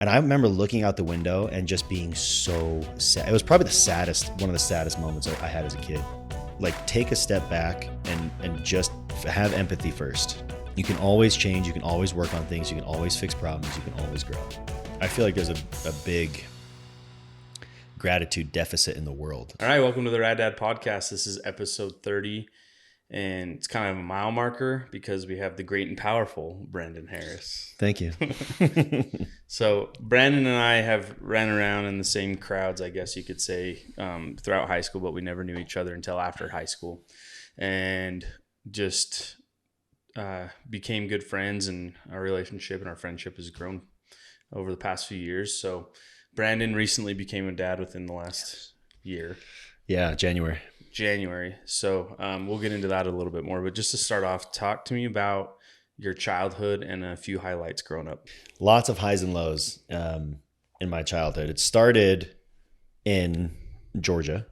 And I remember looking out the window and just being so sad. It was probably one of the saddest moments I had as a kid. Like, take a step back and just have empathy first. You can always change. You can always work on things. You can always fix problems. You can always grow. I feel like there's a big gratitude deficit in the world. All right, welcome to the Rad Dad Podcast. This is episode 30, and it's kind of a mile marker because we have the great and powerful Brandon Harris. Thank you. So Brandon and I have ran around in the same crowds, I guess you could say, throughout high school, but we never knew each other until after high school, and just became good friends, and our relationship and our friendship has grown over the past few years. So Brandon recently became a dad within the last year. Yeah, January. So we'll get into that a little bit more. But just to start off, talk to me about your childhood and a few highlights growing up. Lots of highs and lows in my childhood. It started in Georgia,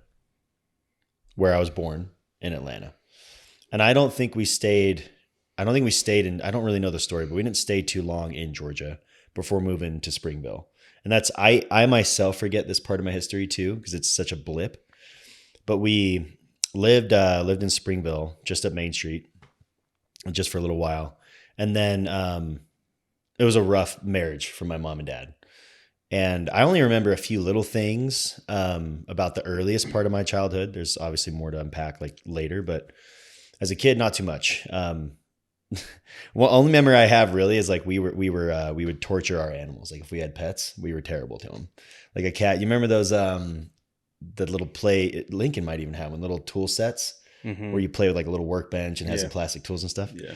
where I was born, in Atlanta. And I don't really know the story, but we didn't stay too long in Georgia before moving to Springville. And that's, I myself forget this part of my history too, because it's such a blip. But we lived in Springville, just up Main Street, just for a little while. And then it was a rough marriage for my mom and dad. And I only remember a few little things about the earliest part of my childhood. There's obviously more to unpack like later, but as a kid, not too much. Well, only memory I have really is like we would torture our animals. Like if we had pets, we were terrible to them. Like a cat. You remember those the little play, Lincoln might even have one, little tool sets where you play with like a little workbench and has some plastic tools and stuff. Yeah.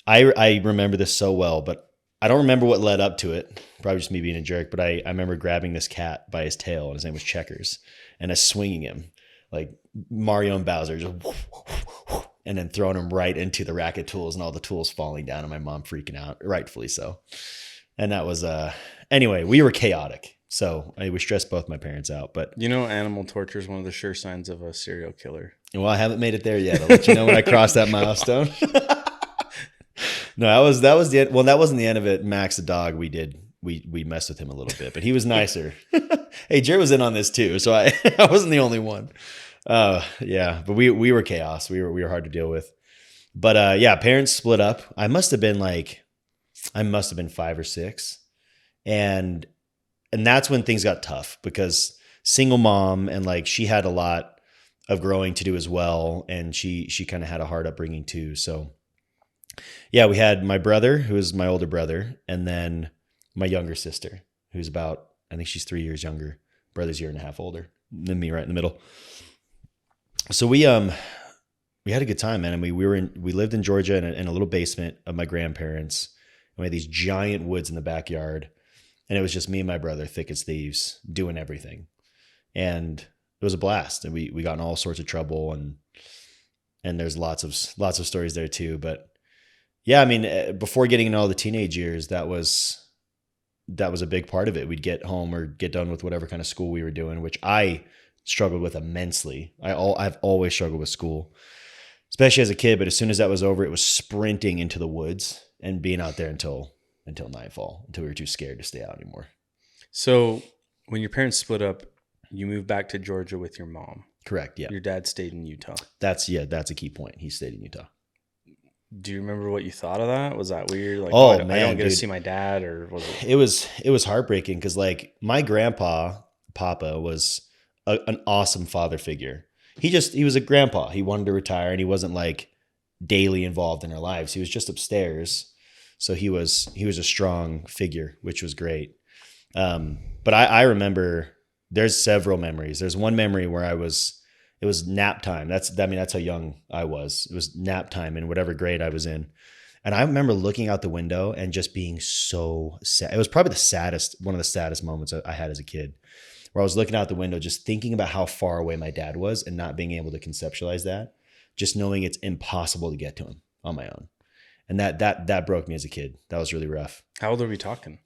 I remember this so well, but I don't remember what led up to it. Probably just me being a jerk, but I remember grabbing this cat by his tail, and his name was Checkers, and I swinging him like Mario and Bowser, just and then throwing him right into the rack of tools and all the tools falling down, and my mom freaking out, rightfully so. And that was, anyway, we were chaotic. So we stressed both my parents out, but animal torture is one of the sure signs of a serial killer. Well, I haven't made it there yet. I'll let you know when I cross that milestone. No, that was the end. Well, that wasn't the end of it. Max, the dog, we messed with him a little bit, but he was nicer. Hey, Jared was in on this too, so I wasn't the only one. Yeah, but we were chaos. We were hard to deal with. But yeah, parents split up. I must have been 5 or 6, and that's when things got tough because single mom, and like she had a lot of growing to do as well, and she kind of had a hard upbringing too. So yeah, we had my brother, who is my older brother, and then my younger sister, who's about, I think she's 3 years younger. Brother's a year and a half older than me, right in the middle. So we had a good time, man. And we lived in Georgia in a little basement of my grandparents. And we had these giant woods in the backyard, and it was just me and my brother, thick as thieves, doing everything. And it was a blast. And we got in all sorts of trouble, and there's lots of stories there too. But yeah, I mean, before getting into all the teenage years, that was a big part of it. We'd get home or get done with whatever kind of school we were doing, which I struggled with immensely. I've always struggled with school, especially as a kid. But as soon as that was over, it was sprinting into the woods and being out there until nightfall, until we were too scared to stay out anymore. So when your parents split up, you moved back to Georgia with your mom. Correct. Yeah. Your dad stayed in Utah. That's a key point. He stayed in Utah. Do you remember what you thought of that? Was that weird? Like, man, I don't get to see my dad, or was it? It was heartbreaking because like my Papa was an awesome father figure. He was a grandpa. He wanted to retire, and he wasn't like daily involved in our lives. He was just upstairs. So he was a strong figure, which was great. But I remember there's several memories. There's one memory where it was nap time. That's how young I was. It was nap time in whatever grade I was in. And I remember looking out the window and just being so sad. It was probably one of the saddest moments I had as a kid, where I was looking out the window, just thinking about how far away my dad was and not being able to conceptualize that, just knowing it's impossible to get to him on my own. And that broke me as a kid. That was really rough. How old are we talking?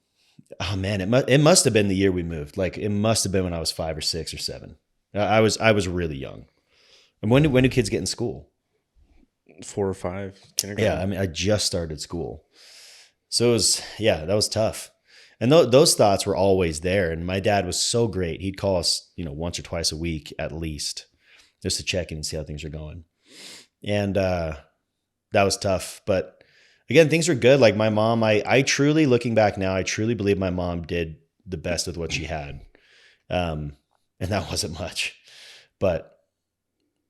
Oh man, it must have been the year we moved. Like it must have been when I was 5 or 6 or 7. I was really young. And when do kids get in school? 4 or 5, kindergarten. Yeah, I mean, I just started school. So that was tough. And those thoughts were always there. And my dad was so great. He'd call us, once or twice a week at least, just to check in and see how things are going. And that was tough. But again, things were good. Like my mom, I truly, looking back now, I truly believe my mom did the best with what she had. And that wasn't much. But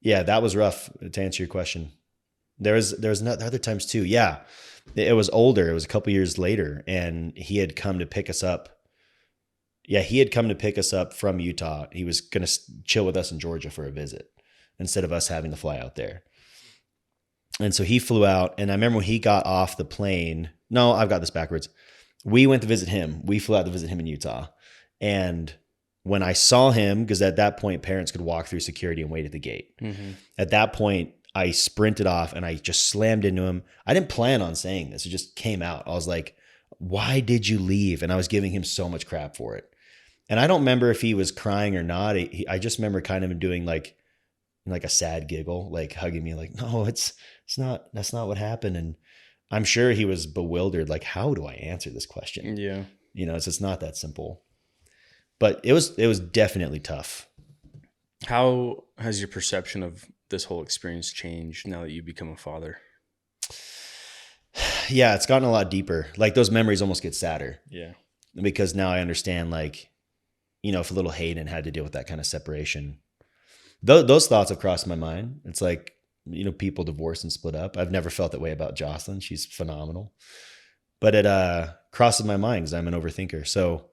yeah, that was rough, to answer your question. There was other times too. Yeah. It was older. It was a couple years later, and he had come to pick us up. Yeah, he had come to pick us up from Utah. He was going to chill with us in Georgia for a visit instead of us having to fly out there. And so he flew out, and I remember when he got off the plane. No, I've got this backwards. We went to visit him. We flew out to visit him in Utah. And when I saw him, because at that point, parents could walk through security and wait at the gate. Mm-hmm. At that point, I sprinted off and I just slammed into him. I didn't plan on saying this. It just came out. I was like, why did you leave? And I was giving him so much crap for it. And I don't remember if he was crying or not. I just remember kind of doing like a sad giggle, like hugging me like, no, it's not, that's not what happened. And I'm sure he was bewildered. Like, how do I answer this question? Yeah. It's just not that simple, but it was definitely tough. How has your perception of this whole experience changed now that you become a father? Yeah, it's gotten a lot deeper. Like those memories almost get sadder. Yeah. Because now I understand, like, if little Hayden had to deal with that kind of separation, those thoughts have crossed my mind. It's like, people divorce and split up. I've never felt that way about Jocelyn. She's phenomenal. But it crosses my mind because I'm an overthinker. So,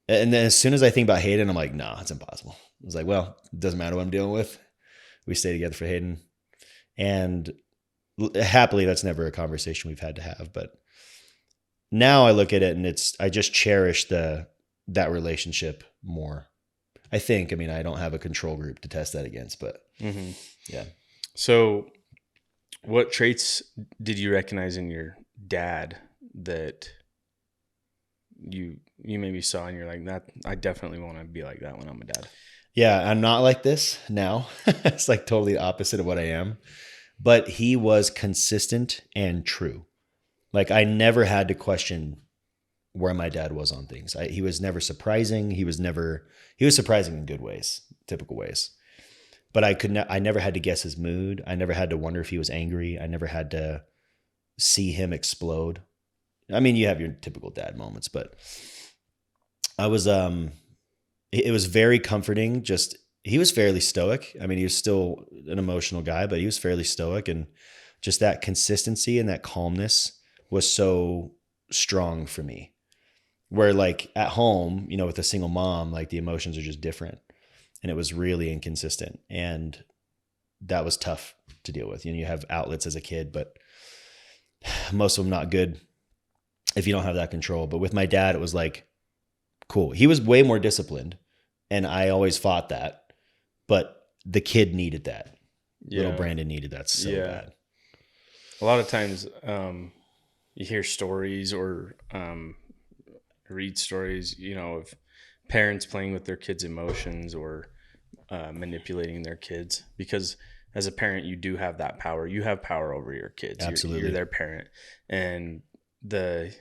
and then as soon as I think about Hayden, I'm like, nah, it's impossible. I was like, well, it doesn't matter what I'm dealing with. We stay together for Hayden. And happily, that's never a conversation we've had to have. But now I look at it and I just cherish that relationship more. I don't have a control group to test that against, but mm-hmm. Yeah. So what traits did you recognize in your dad that you maybe saw and you're like, that I definitely want to be like that when I'm a dad? Yeah, I'm not like this now. It's like totally the opposite of what I am. But he was consistent and true. Like I never had to question where my dad was on things. He was never surprising. He was surprising in good ways, typical ways. But I never had to guess his mood. I never had to wonder if he was angry. I never had to see him explode. I mean, you have your typical dad moments, but it was very comforting. Just, he was fairly stoic. I mean, he was still an emotional guy, but he was fairly stoic, and just that consistency and that calmness was so strong for me. Where like at home, with a single mom, like the emotions are just different, and it was really inconsistent, and that was tough to deal with. You have outlets as a kid, but most of them not good if you don't have that control. But with my dad, it was like, cool. He was way more disciplined, and I always fought that, but the kid needed that. Yeah. Little Brandon needed that so bad. A lot of times you hear stories or read stories, of parents playing with their kids' emotions or manipulating their kids, because as a parent, you do have that power. You have power over your kids. Absolutely. You're their parent. And the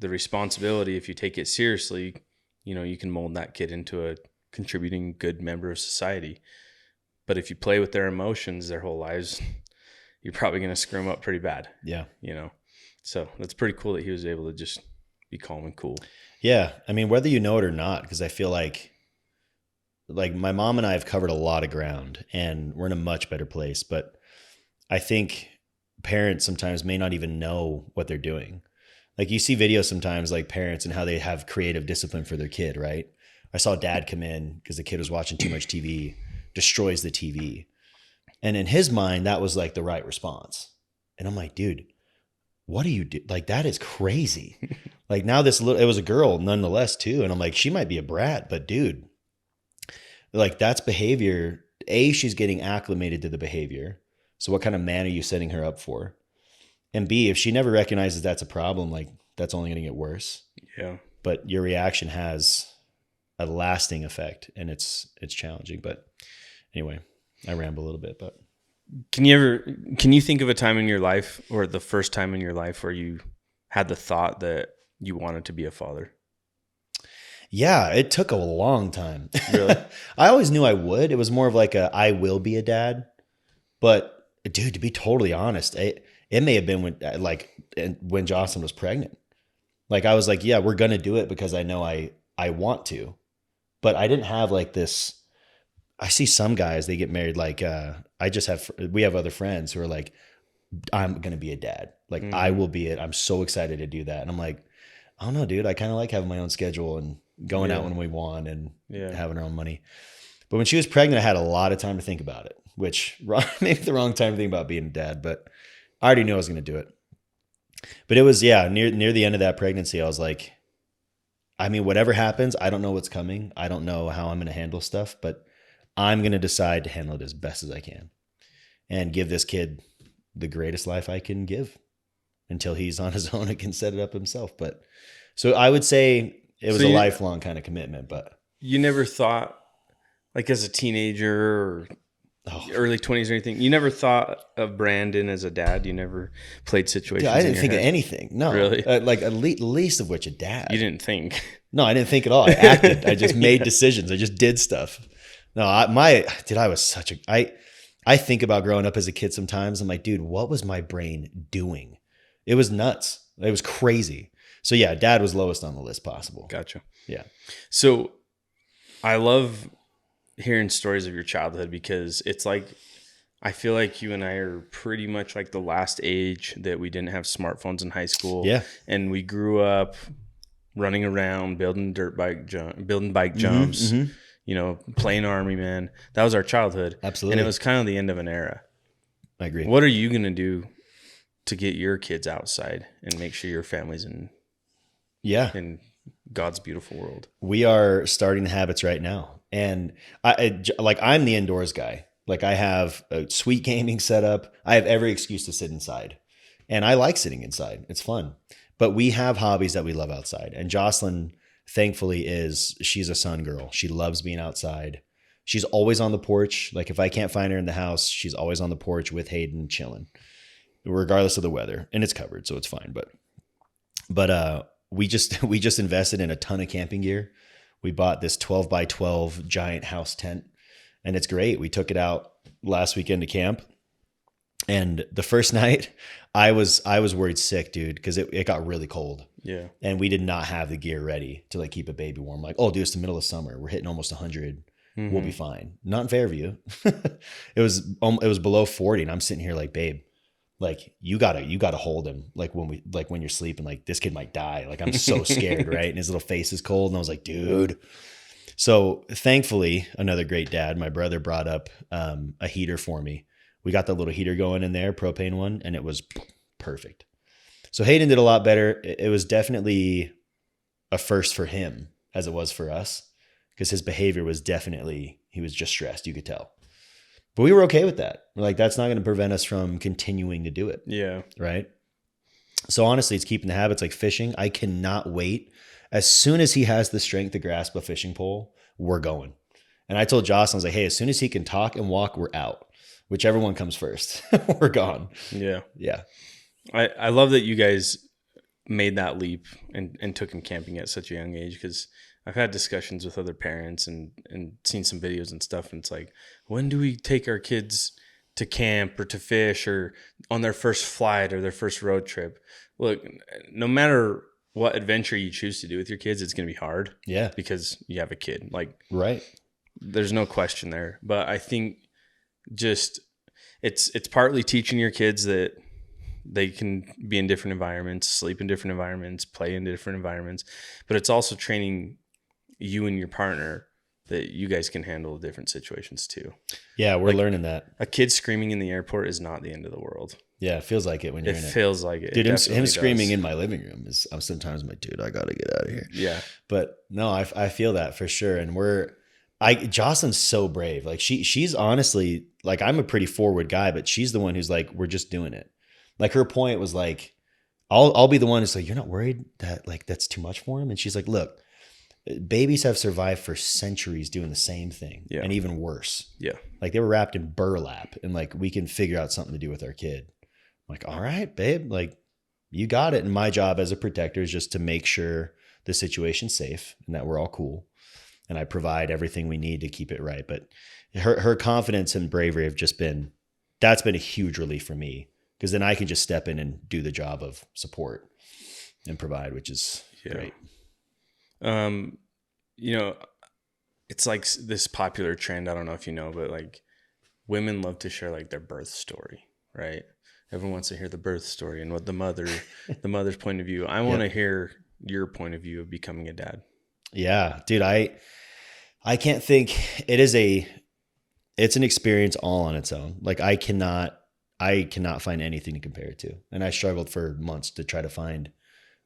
responsibility, if you take it seriously, you can mold that kid into a contributing good member of society. But if you play with their emotions their whole lives, you're probably going to screw them up pretty bad. Yeah. So that's pretty cool that he was able to just be calm and cool. Yeah. I mean, whether you know it or not, because I feel like my mom and I have covered a lot of ground and we're in a much better place. But I think parents sometimes may not even know what they're doing. Like you see videos sometimes like parents and how they have creative discipline for their kid, right? I saw dad come in because the kid was watching too much TV, destroys the TV. And in his mind, that was like the right response. And I'm like, dude, what do you do? Like, that is crazy. Like now it was a girl nonetheless too. And I'm like, she might be a brat, but dude, like that's behavior. A, she's getting acclimated to the behavior. So what kind of man are you setting her up for? And B, if she never recognizes that's a problem, like that's only going to get worse. Yeah. But your reaction has a lasting effect, and it's challenging. But anyway, I ramble a little bit, but can you think of a time in your life, or the first time in your life, where you had the thought that you wanted to be a father? Yeah, it took a long time. Really? I always knew I would. It was more of like a I will be a dad. But dude, to be totally honest, it may have been when Jocelyn was pregnant. Like I was like, yeah, we're gonna do it because I know I want to. But I didn't have like this. I see some guys, they get married like we have other friends who are like, I'm gonna be a dad. Like I will be it. I'm so excited to do that. And I'm like, I don't know, dude. I kind of like having my own schedule and going out when we want and having our own money. But when she was pregnant, I had a lot of time to think about it, which maybe the wrong time to think about being a dad, but I already knew I was going to do it. But it was, near the end of that pregnancy, I was like, I mean, whatever happens, I don't know what's coming. I don't know how I'm going to handle stuff, but I'm going to decide to handle it as best as I can and give this kid the greatest life I can give until he's on his own and can set it up himself. But so I would say it was a lifelong kind of commitment, but you never thought, like as a teenager or early 20s or anything, you never thought of Brandon as a dad? You never played situations? Yeah, I didn't think of anything. No, really. Like at least of which a dad. You didn't think? No, I didn't think at all. I acted. I just made decisions. I just did stuff. No, I was such a. I think about growing up as a kid sometimes. I'm like, dude, what was my brain doing? It was nuts. It was crazy. So yeah, dad was lowest on the list possible. Gotcha. Yeah. So I love hearing stories of your childhood because it's like, I feel like you and I are pretty much like the last age that we didn't have smartphones in high school. Yeah. And we grew up running around, building bike jumps, you know, playing Army Man. That was our childhood. Absolutely. And it was kind of the end of an era. I agree. What are you going to do to get your kids outside and make sure your family's in God's beautiful world? We are starting the habits right now. And I'm the indoors guy. Like I have a sweet gaming setup. I have every excuse to sit inside. And I like sitting inside. It's fun. But we have hobbies that we love outside. And Jocelyn, thankfully, she's a sun girl. She loves being outside. She's always on the porch. Like if I can't find her in the house, she's always on the porch with Hayden chilling, regardless of the weather. And it's covered, so it's fine. But we just invested in a ton of camping gear. We bought this 12 by 12 giant house tent, and it's great. We took it out last weekend to camp, and the first night I was worried sick, dude, because it got really cold. Yeah, and we did not have the gear ready to like keep a baby warm. Like, oh, dude, it's the middle of summer. We're hitting almost 100. We'll be fine. Not in Fairview. It was below 40, and I'm sitting here like, babe, like you gotta hold him when you're sleeping, like this kid might die. Like I'm so scared, right? And his little face is cold. And I was like, dude. So thankfully, another great dad, my brother brought up a heater for me. We got the little heater going in there, propane one, and it was perfect. So Hayden did a lot better. It was definitely a first for him as it was for us, because his behavior was he was just stressed. You could tell. But we were okay with that. We're like, that's not going to prevent us from continuing to do it. Yeah. Right. So honestly, it's keeping the habits like fishing. I cannot wait. As soon as he has the strength to grasp a fishing pole, we're going. And I told Jocelyn, I was like, hey, as soon as he can talk and walk, we're out. Whichever one comes first, we're gone. Yeah. Yeah. I love that you guys made that leap and took him camping at such a young age, because I've had discussions with other parents and seen some videos and stuff. And it's like, when do we take our kids to camp or to fish or on their first flight or their first road trip? Look, no matter what adventure you choose to do with your kids, it's going to be hard. Yeah. Because you have a kid. Like, right. There's no question there. But I think just it's partly teaching your kids that they can be in different environments, sleep in different environments, play in different environments. But it's also training you and your partner that you guys can handle different situations too. Yeah, we're learning that. A kid screaming in the airport is not the end of the world. Yeah, it feels like it when you're in it. It feels like it. Dude, him screaming in my living room is, I'm sometimes like, dude, I got to get out of here. Yeah. But no, I feel that for sure. And Jocelyn's so brave. Like she's honestly, like, I'm a pretty forward guy, but she's the one who's like, we're just doing it. Like her point was like, I'll be the one who's like, you're not worried that like that's too much for him? And she's like, look, babies have survived for centuries doing the same thing, and even worse. Yeah. Like they were wrapped in burlap, and like we can figure out something to do with our kid. I'm like, all right, babe, like you got it. And my job as a protector is just to make sure the situation's safe and that we're all cool. And I provide everything we need to keep it right. But her confidence and bravery have just been, that's been a huge relief for me, because then I can just step in and do the job of support and provide, which is great. You know, it's like this popular trend. I don't know if you know, but like women love to share like their birth story, right? Everyone wants to hear the birth story and what the mother's point of view. I want to hear your point of view of becoming a dad. Yeah, dude, I can't think, it's an experience all on its own. Like I cannot find anything to compare it to. And I struggled for months to try to find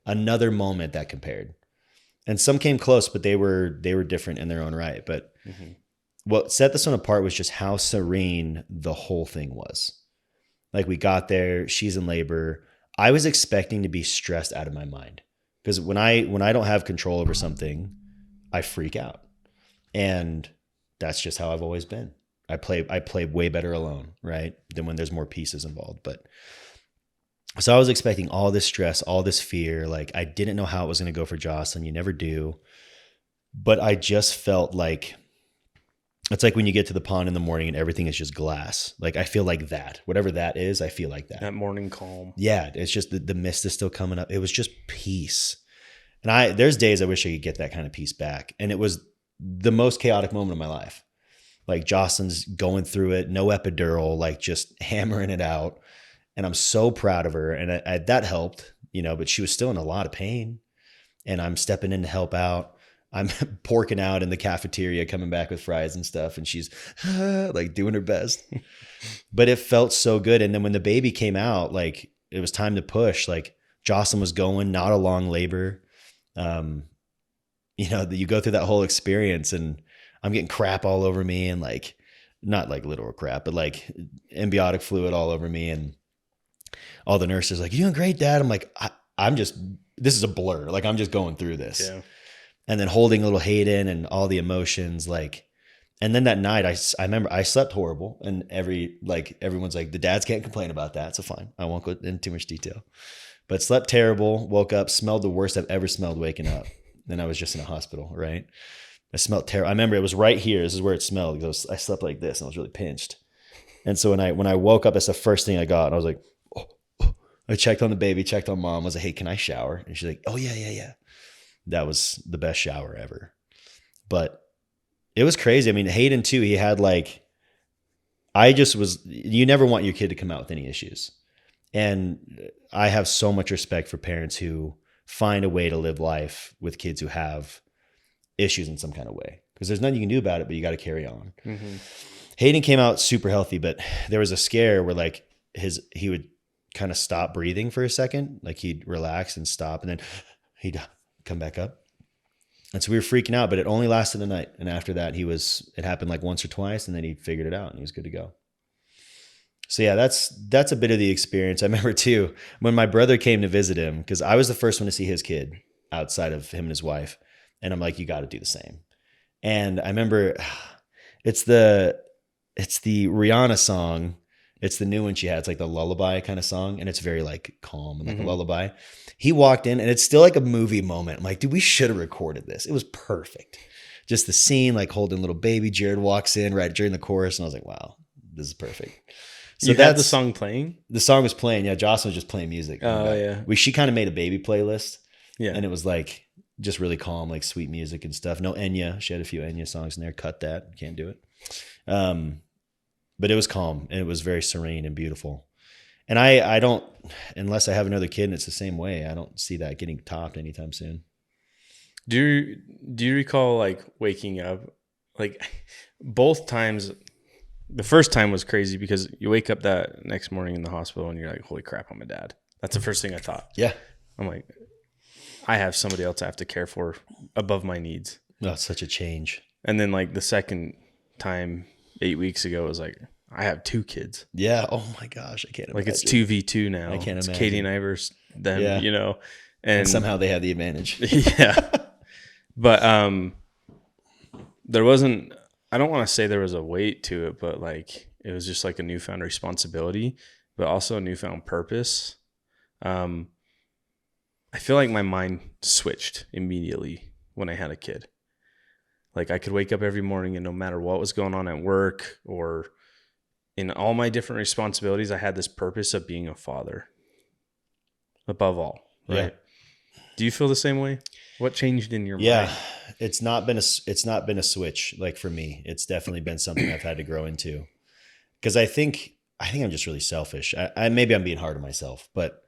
another moment that compared. And some came close, but they were different in their own right. But what set this one apart was just how serene the whole thing was. Like we got there, she's in labor. I was expecting to be stressed out of my mind, because when I don't have control over something, I freak out. And that's just how I've always been. I play way better alone, right? Than when there's more pieces involved. But so I was expecting all this stress, all this fear. Like I didn't know how it was going to go for Jocelyn. You never do. But I just felt like, it's like when you get to the pond in the morning and everything is just glass. Like I feel like that, whatever that is, I feel like that. That morning calm. Yeah. It's just the mist is still coming up. It was just peace. And there's days I wish I could get that kind of peace back. And it was the most chaotic moment of my life. Like Jocelyn's going through it, no epidural, like just hammering it out. And I'm so proud of her. And that helped, but she was still in a lot of pain. And I'm stepping in to help out. I'm porking out in the cafeteria, coming back with fries and stuff. And she's like doing her best. But it felt so good. And then when the baby came out, like it was time to push. Like Jocelyn was going, not a long labor. You go through that whole experience and I'm getting crap all over me, and like, not like literal crap, but like amniotic fluid all over me. And all the nurses like, "You're doing great, Dad." I'm like, this is a blur. Like I'm just going through this. Yeah. And then holding little Hayden and all the emotions, like, and then that night I remember I slept horrible, and everyone's like, the dads can't complain about that. So fine. I won't go into too much detail, but slept terrible, woke up, smelled the worst I've ever smelled waking up. Then I was just in a hospital, right? I smelled terrible. I remember it was right here. This is where it smelled, because I slept like this and I was really pinched. And so when I woke up, that's the first thing I got. And I was like, oh. I checked on the baby, checked on Mom. I was like, "Hey, can I shower?" And she's like, "Oh yeah. That was the best shower ever." But it was crazy. I mean, Hayden too, he had like, you never want your kid to come out with any issues. And I have so much respect for parents who find a way to live life with kids who have issues in some kind of way, because there's nothing you can do about it, but you got to carry on. Hayden came out super healthy, but there was a scare where like he would kind of stop breathing for a second. Like he'd relax and stop, and then he'd come back up. And so we were freaking out, but it only lasted a night. And after that, it happened like once or twice, and then he figured it out and he was good to go. So yeah, that's a bit of the experience. I remember too, when my brother came to visit him, because I was the first one to see his kid outside of him and his wife. And I'm like, "You got to do the same." And I remember it's the Rihanna song. It's the new one she had. It's like the lullaby kind of song. And it's very like calm and like a lullaby. He walked in and it's still like a movie moment. I'm like, dude, we should have recorded this. It was perfect. Just the scene, like holding little baby. Jared walks in right during the chorus. And I was like, wow, this is perfect. So that's the song playing? The song was playing. Yeah. Jocelyn was just playing music. Oh yeah. She kind of made a baby playlist. Yeah. And it was like just really calm, like sweet music and stuff. No Enya. She had a few Enya songs in there. Cut that. Can't do it. But it was calm and it was very serene and beautiful. And I don't, unless I have another kid and it's the same way, I don't see that getting topped anytime soon. Do you recall like waking up, like both times? The first time was crazy because you wake up that next morning in the hospital and you're like, "Holy crap, I'm a dad." That's the first thing I thought. Yeah. I'm like, I have somebody else I have to care for above my needs. No, it's such a change. And then like the second time 8 weeks ago, it was like, I have 2 kids. Yeah. Oh my gosh. I can't imagine. Like it's 2v2 now. I can't imagine. Katie and I versus them, and somehow they have the advantage. Yeah. But there wasn't, I don't want to say there was a weight to it, but like it was just like a newfound responsibility, but also a newfound purpose. I feel like my mind switched immediately when I had a kid. Like I could wake up every morning and no matter what was going on at work or in all my different responsibilities, I had this purpose of being a father above all. Right. Yeah. Do you feel the same way? What changed in your mind? Yeah, it's not been a switch. Like for me, it's definitely been something I've had to grow into, because I think I'm just really selfish. I maybe I'm being hard on myself, but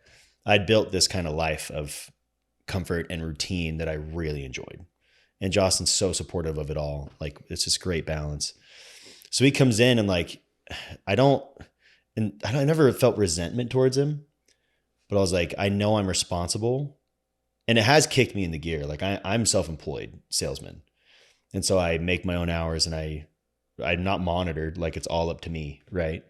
I'd built this kind of life of comfort and routine that I really enjoyed. And Jocelyn's so supportive of it all. Like it's this great balance. So he comes in and like, I never felt resentment towards him, but I was like, I know I'm responsible, and it has kicked me in the gear. Like I'm self-employed salesman. And so I make my own hours and I'm not monitored. Like it's all up to me. Right.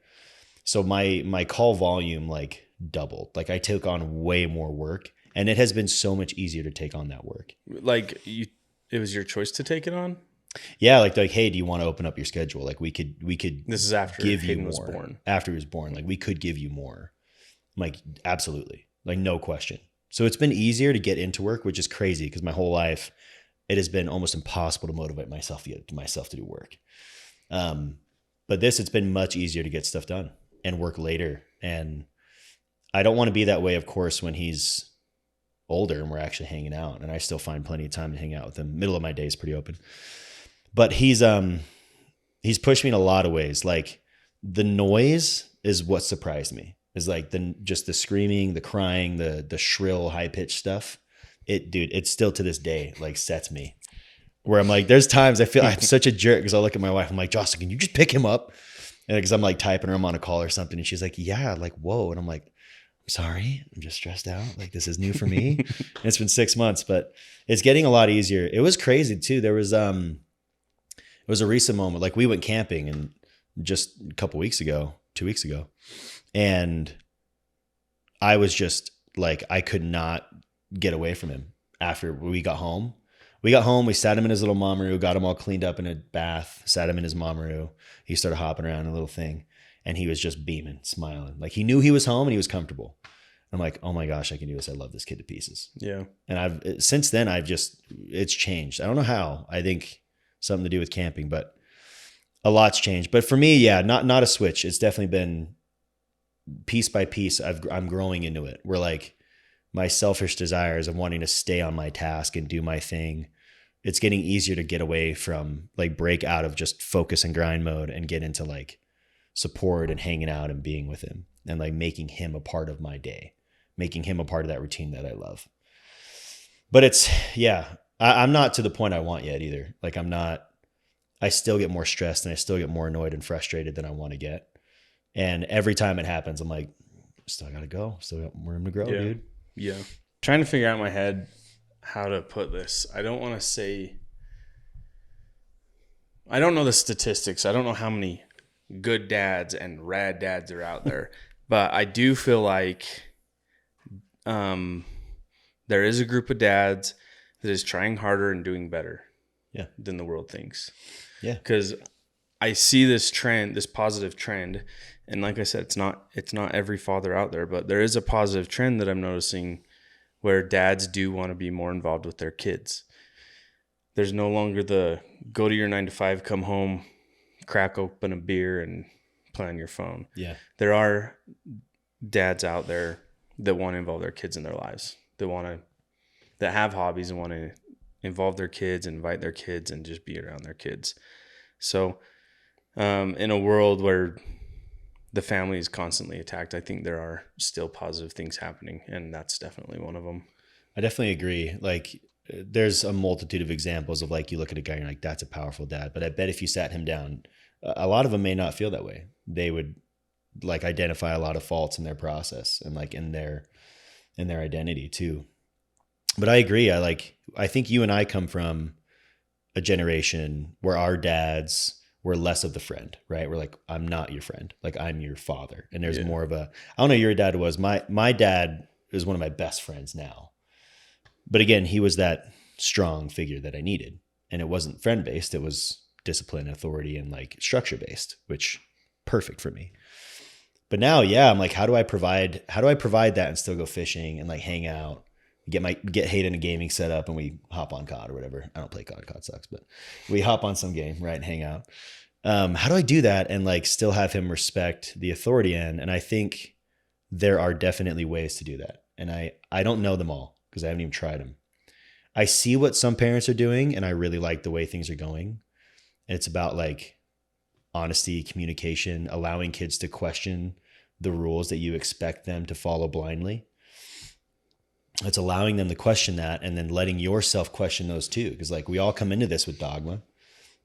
So my call volume like doubled. Like I took on way more work, and it has been so much easier to take on that work. Like it was your choice to take it on? Yeah, like, hey, do you want to open up your schedule? Like we could. This is after give Hayden you more. Was born. After he was born, like we could give you more. I'm like absolutely, like no question. So it's been easier to get into work, which is crazy because my whole life it has been almost impossible to motivate myself to do work. But it's been much easier to get stuff done and work later. And I don't want to be that way, of course, when he's older and we're actually hanging out, and I still find plenty of time to hang out with him. Middle of my day is pretty open, but he's pushed me in a lot of ways. Like the noise is what surprised me, is like just the screaming, the crying, the shrill high pitched stuff. It's still to this day, like sets me where I'm like, there's times I feel I'm such a jerk because I look at my wife, I'm like, Jocelyn, can you just pick him up? And because I'm like typing her, I'm on a call or something. And she's like, yeah, like, whoa. And I'm like, I'm sorry, I'm just stressed out. Like this is new for me. And it's been 6 months, but it's getting a lot easier. It was crazy too. There was, it was a recent moment. Like we went camping and just a couple weeks ago, 2 weeks ago. And I was just like, I could not get away from him after we got home. We sat him in his little mamaroo, got him all cleaned up in a bath, sat him in his mamaroo. He started hopping around in a little thing. And he was just beaming, smiling. Like he knew he was home and he was comfortable. I'm like, oh my gosh, I can do this. I love this kid to pieces. Yeah. And since then, it's changed. I don't know how. I think something to do with camping, but a lot's changed. But for me, yeah, not a switch. It's definitely been piece by piece. I'm growing into it. Where like my selfish desires of wanting to stay on my task and do my thing, it's getting easier to get away from, like break out of just focus and grind mode and get into like support and hanging out and being with him and like making him a part of my day, making him a part of that routine that I love. But I'm not to the point I want yet either. Like I still get more stressed and I still get more annoyed and frustrated than I want to get. And every time it happens, I'm like, still gotta go. Still got room to grow, dude. Yeah. Trying to figure out in my head how to put this. I don't want to say, I don't know the statistics. I don't know how many good dads and rad dads are out there, but I do feel like there is a group of dads that is trying harder and doing better than the world thinks. Yeah. Because I see this trend, this positive trend. And like I said, it's not every father out there, but there is a positive trend that I'm noticing where dads do want to be more involved with their kids. There's no longer the go to your 9 to 5, come home, crack open a beer and play on your phone. Yeah. There are dads out there that want to involve their kids in their lives. That have hobbies and want to involve their kids, invite their kids, and just be around their kids. So in a world where the family is constantly attacked, I think there are still positive things happening, and that's definitely one of them. I definitely agree. Like there's a multitude of examples of like, you look at a guy and you're like, that's a powerful dad. But I bet if you sat him down, a lot of them may not feel that way. They would like identify a lot of faults in their process and like in their identity too. But I agree. I think you and I come from a generation where our dads were less of the friend, right? We're like, I'm not your friend. Like I'm your father. And there's more of I don't know, your dad was my dad is one of my best friends now. But again, he was that strong figure that I needed. And it wasn't friend-based. It was discipline, authority, and like structure-based, which perfect for me. But now, I'm like, how do I provide that and still go fishing and like hang out get Hayden a gaming setup and we hop on COD or whatever. I don't play COD. COD sucks, but we hop on some game, right, and hang out. How do I do that and like still have him respect the authority end? And I think there are definitely ways to do that. And I don't know them all because I haven't even tried them. I see what some parents are doing and I really like the way things are going. And it's about like honesty, communication, allowing kids to question the rules that you expect them to follow blindly. It's allowing them to question that and then letting yourself question those too. Because like we all come into this with dogma.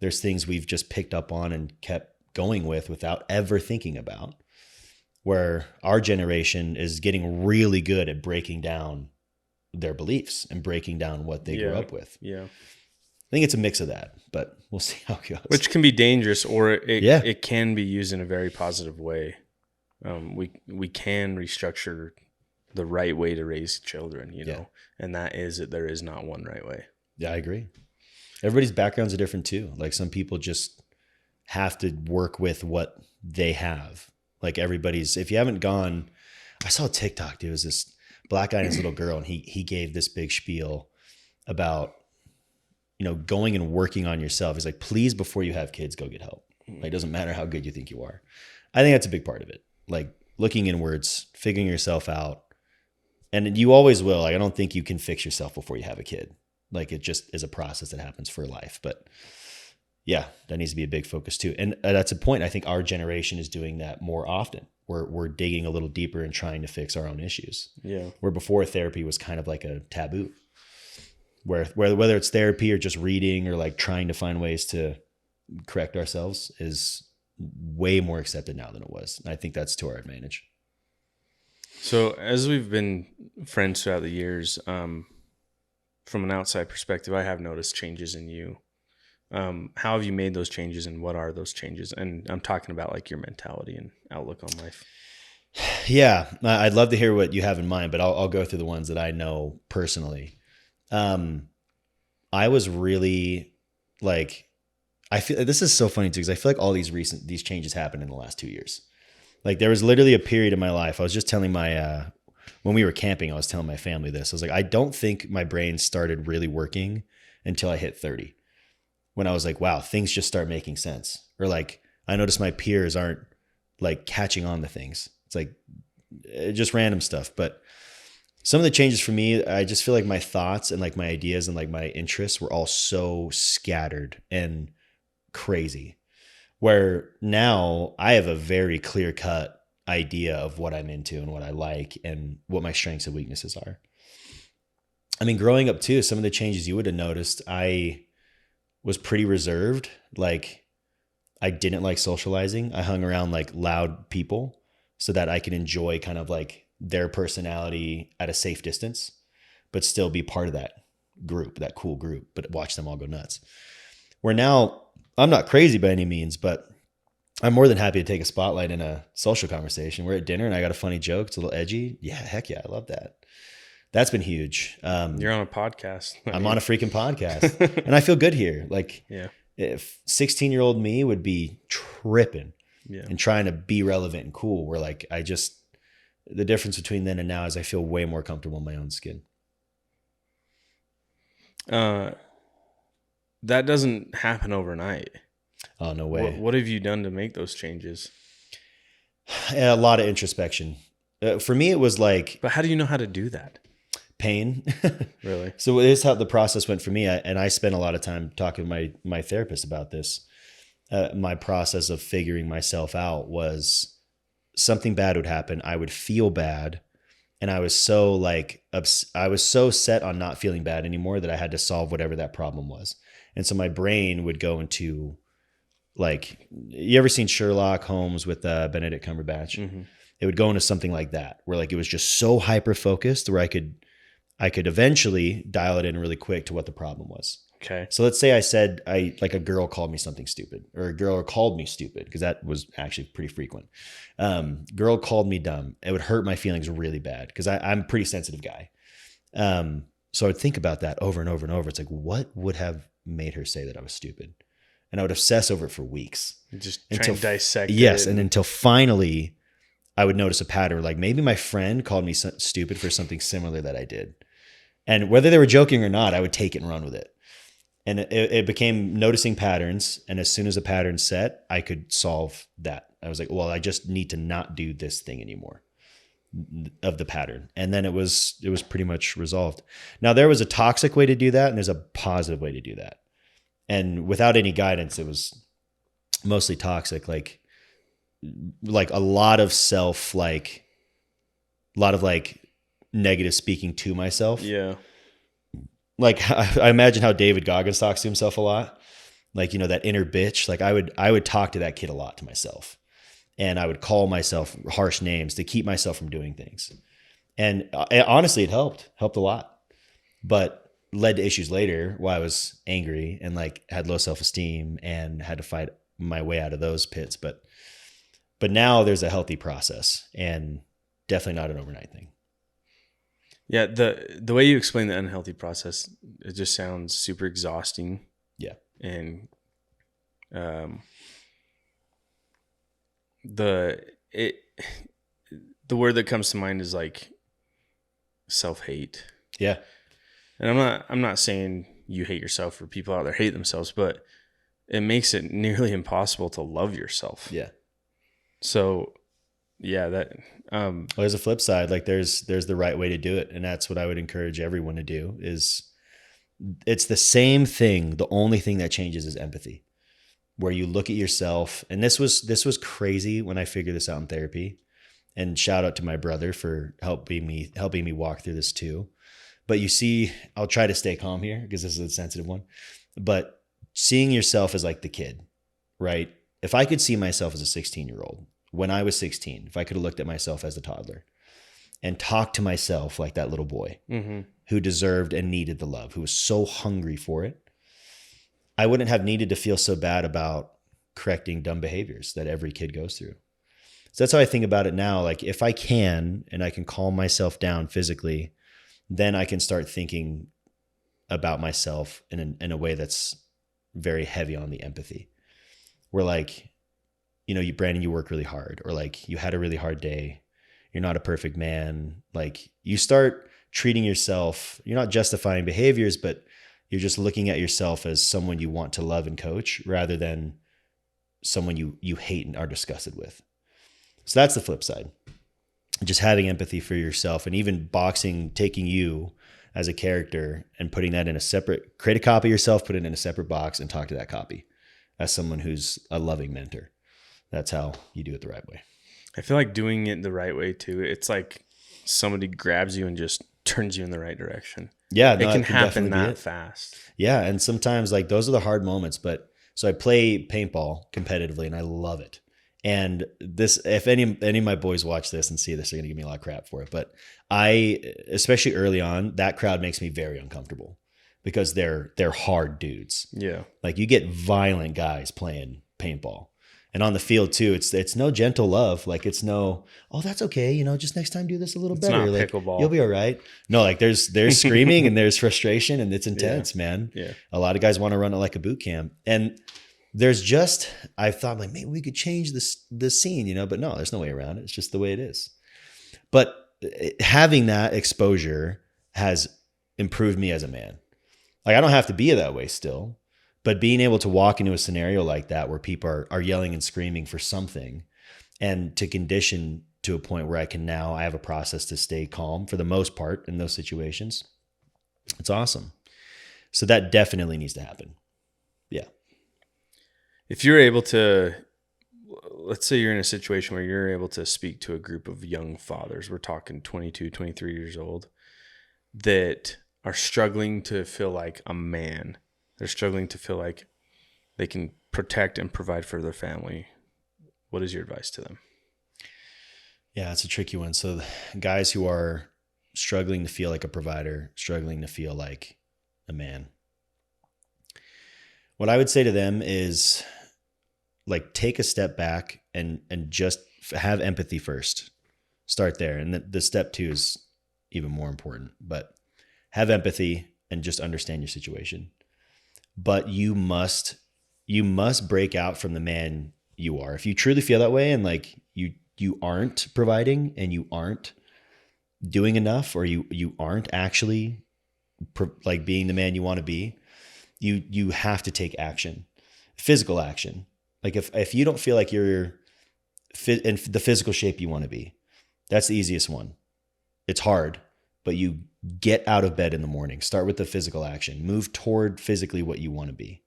There's things we've just picked up on and kept going with without ever thinking about, where our generation is getting really good at breaking down their beliefs and breaking down what they grew up with. Yeah. I think it's a mix of that, but we'll see how it goes. Which can be dangerous, or it can be used in a very positive way. We can restructure the right way to raise children, you know, and that is that there is not one right way. Yeah, I agree. Everybody's backgrounds are different too. Like some people just have to work with what they have. Like if you haven't gone, I saw a TikTok, dude, it was this black guy and his little girl, and he gave this big spiel about, you know, going and working on yourself. He's like, please, before you have kids, go get help. Like, it doesn't matter how good you think you are. I think that's a big part of it. Like looking inwards, figuring yourself out. And you always will. Like, I don't think you can fix yourself before you have a kid. Like it just is a process that happens for life. But yeah, that needs to be a big focus too. And that's a point. I think our generation is doing that more often. We're digging a little deeper and trying to fix our own issues. Yeah. Where before therapy was kind of like a taboo. Where whether it's therapy or just reading or like trying to find ways to correct ourselves is way more accepted now than it was. And I think that's to our advantage. So as we've been friends throughout the years, from an outside perspective, I have noticed changes in you. How have you made those changes and what are those changes? And I'm talking about like your mentality and outlook on life. Yeah, I'd love to hear what you have in mind, but I'll go through the ones that I know personally. I was really like, I feel this is so funny too, because I feel like all these changes happened in the last 2 years. Like there was literally a period in my life. I was just telling when we were camping, I was telling my family this. I was like, I don't think my brain started really working until I hit 30. When I was like, wow, things just start making sense. Or like, I noticed my peers aren't like catching on to things. It's like just random stuff. But some of the changes for me, I just feel like my thoughts and like my ideas and like my interests were all so scattered and crazy. Where now I have a very clear cut idea of what I'm into and what I like and what my strengths and weaknesses are. I mean, growing up too, some of the changes you would have noticed, I was pretty reserved. Like I didn't like socializing. I hung around like loud people so that I could enjoy kind of like their personality at a safe distance, but still be part of that group, that cool group, but watch them all go nuts. Where now I'm not crazy by any means, but I'm more than happy to take a spotlight in a social conversation. We're at dinner and I got a funny joke. It's a little edgy. Yeah, heck yeah. I love that. That's been huge. You're on a podcast. I'm on a freaking podcast and I feel good here. Like if 16-year-old me would be tripping and trying to be relevant and cool, where like, the difference between then and now is I feel way more comfortable in my own skin. That doesn't happen overnight. Oh, no way. What have you done to make those changes? A lot of introspection. For me, it was like... But how do you know how to do that? Pain. Really? So this is how the process went for me. And I spent a lot of time talking to my therapist about this. My process of figuring myself out was something bad would happen. I would feel bad. And I was so set on not feeling bad anymore that I had to solve whatever that problem was. And so my brain would go into like, you ever seen Sherlock Holmes with Benedict Cumberbatch? Mm-hmm. It would go into something like that, where like it was just so hyper focused where I could eventually dial it in really quick to what the problem was. Okay. So let's say I said like a girl called me something stupid, or a girl called me stupid, because that was actually pretty frequent. Girl called me dumb. It would hurt my feelings really bad because I'm a pretty sensitive guy. So I would think about that over and over and over. It's like, what would have made her say that I was stupid? And I would obsess over it for weeks. Just try and dissect yes, it. and until finally I would notice a pattern. Like maybe my friend called me stupid for something similar that I did. And whether they were joking or not, I would take it and run with it. And it became noticing patterns. And as soon as a pattern set, I could solve that. I was like, well, I just need to not do this thing anymore of the pattern. And then it was pretty much resolved. Now there was a toxic way to do that, and there's a positive way to do that. And without any guidance, it was mostly toxic, like a lot of negative speaking to myself. Yeah. Like I imagine how David Goggins talks to himself a lot. Like, that inner bitch. Like I would talk to that kid a lot to myself, and I would call myself harsh names to keep myself from doing things. And honestly, it helped a lot, but led to issues later where I was angry and like had low self-esteem and had to fight my way out of those pits. But now there's a healthy process, and definitely not an overnight thing. Yeah, the way you explain the unhealthy process, it just sounds super exhausting. Yeah. And the word that comes to mind is like self-hate. Yeah. And I'm not saying you hate yourself or people out there hate themselves, but it makes it nearly impossible to love yourself. Yeah. So yeah, that well, there's a flip side. Like there's the right way to do it. And that's what I would encourage everyone to do. Is it's the same thing. The only thing that changes is empathy, where you look at yourself. And this was crazy when I figured this out in therapy, and shout out to my brother for helping me walk through this too. But you see, I'll try to stay calm here because this is a sensitive one, but seeing yourself as like the kid, right? If I could see myself as a 16-year-old, when I was 16, if I could have looked at myself as a toddler and talked to myself like that little boy who deserved and needed the love, who was so hungry for it, I wouldn't have needed to feel so bad about correcting dumb behaviors that every kid goes through. So that's how I think about it now. Like if I can, and I can calm myself down physically, then I can start thinking about myself in a way that's very heavy on the empathy. Where like, Brandon, you work really hard, or like you had a really hard day. You're not a perfect man. Like you start treating yourself, you're not justifying behaviors, but you're just looking at yourself as someone you want to love and coach rather than someone you hate and are disgusted with. So that's the flip side. Just having empathy for yourself, and even boxing, taking you as a character and putting that in a separate, create a copy of yourself, put it in a separate box and talk to that copy as someone who's a loving mentor. That's how you do it the right way. I feel like doing it the right way too. It's like somebody grabs you and just turns you in the right direction. Yeah. It can happen that fast. Yeah. And sometimes like those are the hard moments, but so I play paintball competitively and I love it. And this, if any of my boys watch this and see this, they're going to give me a lot of crap for it. But especially early on, that crowd makes me very uncomfortable because they're hard dudes. Yeah. Like you get violent guys playing paintball. And on the field too, it's no gentle love. Like it's no, oh, that's okay. Just next time do this a little better. Not like pickleball. You'll be all right. No, like there's screaming and there's frustration and it's intense, man. Yeah. A lot of guys want to run it like a boot camp. And I thought like, maybe we could change this scene, but no, there's no way around it. It's just the way it is. But having that exposure has improved me as a man. Like I don't have to be that way still. But being able to walk into a scenario like that where people are yelling and screaming for something, and to condition to a point where I have a process to stay calm for the most part in those situations. It's awesome. So that definitely needs to happen. Yeah. If you're able to, let's say you're in a situation where you're able to speak to a group of young fathers, we're talking 22, 23 years old, that are struggling to feel like a man. They're struggling to feel like they can protect and provide for their family. What is your advice to them? Yeah, it's a tricky one. So guys who are struggling to feel like a provider, struggling to feel like a man. What I would say to them is like take a step back and just have empathy first. Start there. And the step 2 is even more important, but have empathy and just understand your situation. But you must break out from the man you are. If you truly feel that way and like you aren't providing and you aren't doing enough, or you aren't actually like being the man you want to be, you have to take action, physical action. Like if you don't feel like you're in the physical shape you want to be, that's the easiest one. It's hard, but you get out of bed in the morning, start with the physical action, move toward physically what you want to be.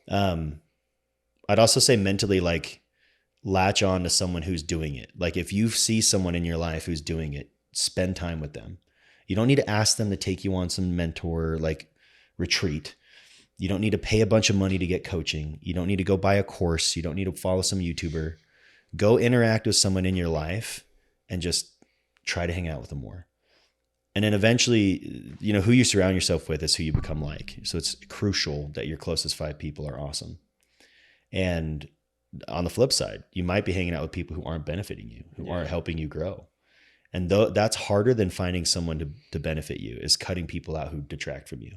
I'd also say mentally, like latch on to someone who's doing it. Like if you see someone in your life who's doing it, spend time with them. You don't need to ask them to take you on some mentor like retreat. You don't need to pay a bunch of money to get coaching. You don't need to go buy a course. You don't need to follow some YouTuber. Go interact with someone in your life and just try to hang out with them more. And then eventually, you know, who you surround yourself with is who you become like. So it's crucial that your closest 5 people are awesome. And on the flip side, you might be hanging out with people who aren't benefiting you, who aren't helping you grow. And that's harder than finding someone to benefit you, is cutting people out who detract from you.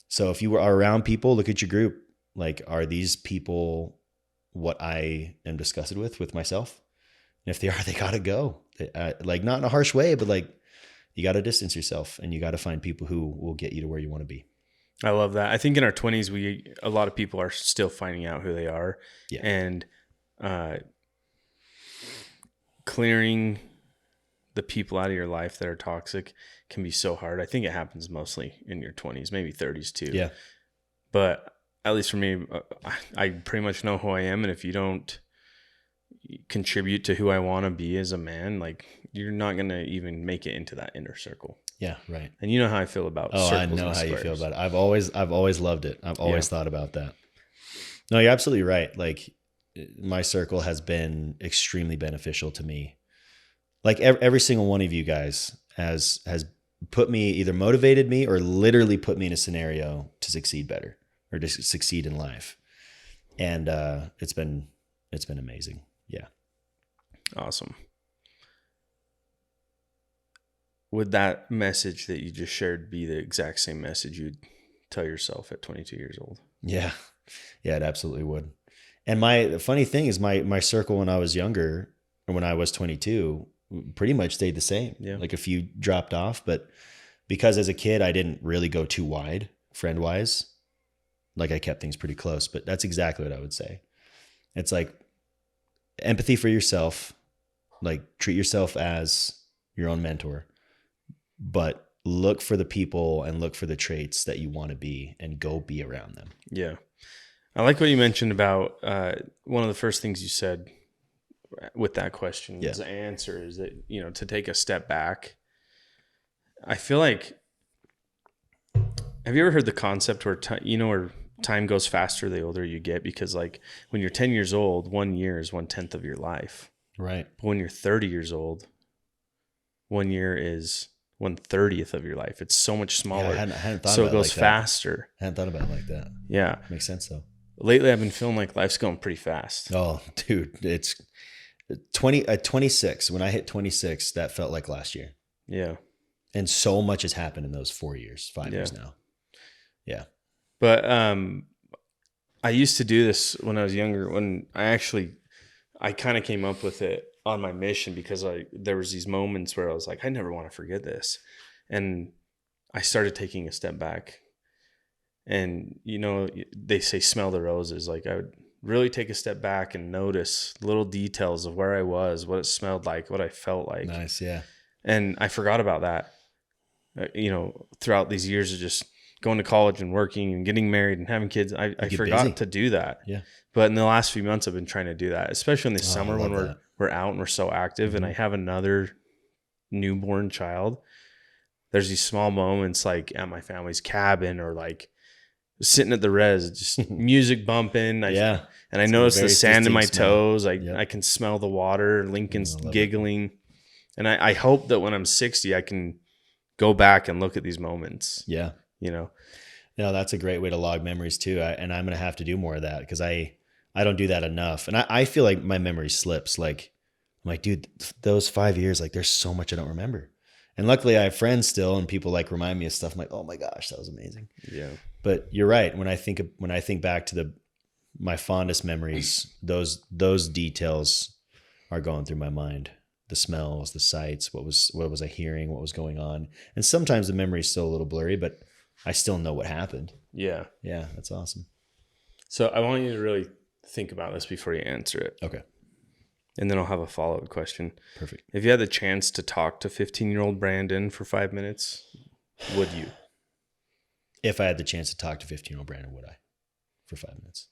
So if you are around people, look at your group. Like, are these people what I am disgusted with myself? And if they are, they got to go. Like, not in a harsh way, but like, you got to distance yourself and you got to find people who will get you to where you want to be. I love that. I think in our 20s, a lot of people are still finding out who they are. Yeah. And clearing the people out of your life that are toxic can be so hard. I think it happens mostly in your 20s, maybe 30s too. Yeah. But at least for me, I pretty much know who I am. And if you don't contribute to who I want to be as a man, like, you're not going to even make it into that inner circle. Yeah. Right. And you know how I feel about circles. I know how you feel about it. I've always loved it. I've always thought about that. No, you're absolutely right. Like, my circle has been extremely beneficial to me. Like every single one of you guys has put me, either motivated me or literally put me in a scenario to succeed better or to succeed in life. And it's been amazing. Yeah. Awesome. Would that message that you just shared be the exact same message you'd tell yourself at 22 years old? Yeah. Yeah, it absolutely would. And the funny thing is my circle when I was younger, or when I was 22, pretty much stayed the same. Yeah. Like a few dropped off, but because as a kid, I didn't really go too wide friend wise. Like, I kept things pretty close, but that's exactly what I would say. It's like empathy for yourself, like treat yourself as your own mentor, but look for the people and look for the traits that you want to be and go be around them. Yeah. I like what you mentioned about one of the first things you said with that question as an answer is that, you know, to take a step back. I feel like, have you ever heard the concept where where time goes faster the older you get? Because like when you're 10 years old, 1 year is 1/10 of your life. Right. But when you're 30 years old, 1 year is 1/30 of your life. It's so much smaller. Yeah, I hadn't thought so about it goes like faster. I hadn't thought about it like that. Yeah. Makes sense though. Lately, I've been feeling like life's going pretty fast. Oh, dude, it's 26. When I hit 26, that felt like last year. Yeah. And so much has happened in those 4 years, 5 years now. Yeah. But I used to do this when I was younger, when I kind of came up with it on my mission because there was these moments where I was like, I never want to forget this. And I started taking a step back. And, you know, they say smell the roses. Like, I would really take a step back and notice little details of where I was, what it smelled like, what I felt like. Nice, yeah. And I forgot about that, throughout these years of just going to college and working and getting married and having kids. I forgot to do that. Yeah. But in the last few months, I've been trying to do that, especially in the summer when we're out and we're so active. Mm-hmm. And I have another newborn child. There's these small moments like at my family's cabin or like sitting at the res, just music bumping. And I notice the sand in my toes. I can smell the water. Lincoln's giggling. And I hope that when I'm 60, I can go back and look at these moments. Yeah. You know? No, that's a great way to log memories too. And I'm going to have to do more of that because I don't do that enough. And I feel like my memory slips. Like, I'm like, dude, those 5 years, like there's so much I don't remember. And luckily I have friends still and people like remind me of stuff. I'm like, oh my gosh, that was amazing. Yeah. But you're right. When I think back to my fondest memories, those details are going through my mind. the smells, the sights, what was I hearing, what was going on. And sometimes the memory is still a little blurry, but I still know what happened. Yeah. Yeah, that's awesome. So I want you to really think about this before you answer it. Okay. And then I'll have a follow-up question. Perfect. If you had the chance to talk to 15-year-old Brandon for 5 minutes, would you? If I had the chance to talk to 15-year-old Brandon, would I? For 5 minutes.